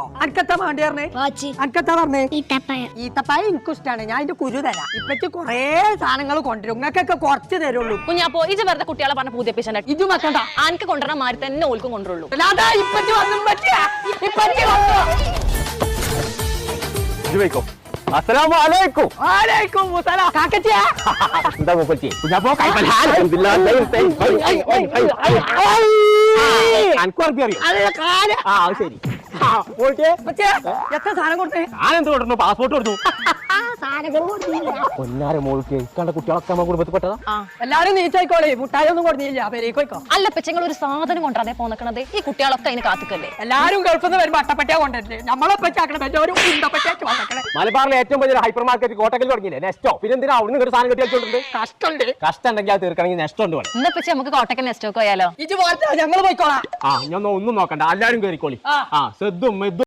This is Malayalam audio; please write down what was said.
അനക്കത്താ വേണ്ടിയാർന്നേ അനക്കത്താ പറഞ്ഞേ ഈത്തപ്പായ എനിക്കും ഇഷ്ടമാണ്. ഞാൻ അതിന്റെ കുരു തരാം. ഇപ്പറ്റി കൊറേ സാധനങ്ങൾ കൊണ്ടുവരും. നിങ്ങൾക്കൊക്കെ കുറച്ച് തരുള്ളൂ. കുഞ്ഞാപ്പോ ഇജ് വെറുതെ കുട്ടികളെ പറഞ്ഞ പൂതിപ്പിച്ച ഇജു വെക്കണ്ട. ആനക്ക് കൊണ്ടുവരണ മാറി തന്നെ ഓൽക്കും കൊണ്ടുള്ളൂ. അതാ ഇപ്പറ്റി വന്നു ഇപ്പറ്റി വന്നു. അസ്സലാമലൈക്കും. വലൈക്കും മുസലാം. കാക്കച്ചിയാ എന്താ മൂപ്പത്തി കുഞ്ഞാപ്പോ ശരി എത്ര സാധനം കൊടുത്തേ? ഞാനെന്ത് കൊടുത്തു? പാസ്പോർട്ട് കൊടുത്തു. പൊന്നാരെ മോൾക്ക് കണ്ട കുട്ടികളൊക്കെ നമ്മുടെ കുടുംബത്തിൽ പെട്ടതാ. എല്ലാരും നീച്ചായിക്കോളെ. മുട്ടായി ഒന്നും കൊടുത്തില്ല. പെരേക്കോയ്ക്കോ. അല്ല പെച്ചങ്ങൾ ഒരു സാധനം കൊണ്ടാതെ പോന്നക്കണത്. ഈ കുട്ടികളൊക്കെ അതിന് കാത്തിക്കല്ലേ. എല്ലാരും ഗൾഫിൽ നിന്ന് വരുമ്പോ അട്ടപ്പറ്റിയാ കൊണ്ടുവരില്ലേ? നമ്മളെ പറ്റാക്കണേ ഒരു ഉണ്ടപ്പറ്റിയാ വന്നേക്കണേ. മലബാറിലെ ഏറ്റവും വലിയ ഹൈപ്പർ മാർക്കറ്റ് കോട്ടക്കൽ തുടങ്ങിയില്ലേ നെസ്റ്റോ. പിന്നെ എന്തിനാ അവിടെ നിന്ന് സാധനം കെട്ടി വെച്ചോണ്ട് കഷ്ടമുണ്ട്. കഷ്ടം ഉണ്ടെങ്കിൽ അത് തീർക്കണമെങ്കിൽ നെസ്റ്റോ ഉണ്ട്. ഇന്ന പെച്ച നമുക്ക് കോട്ടക്കൽ നെസ്റ്റോക്ക് പോയാലോ? ഇത് ഞങ്ങൾ പോയിക്കോളാം. ഞാൻ ഒന്നും നോക്കണ്ട, എല്ലാരും കയറിക്കോളി. സെദ്ദും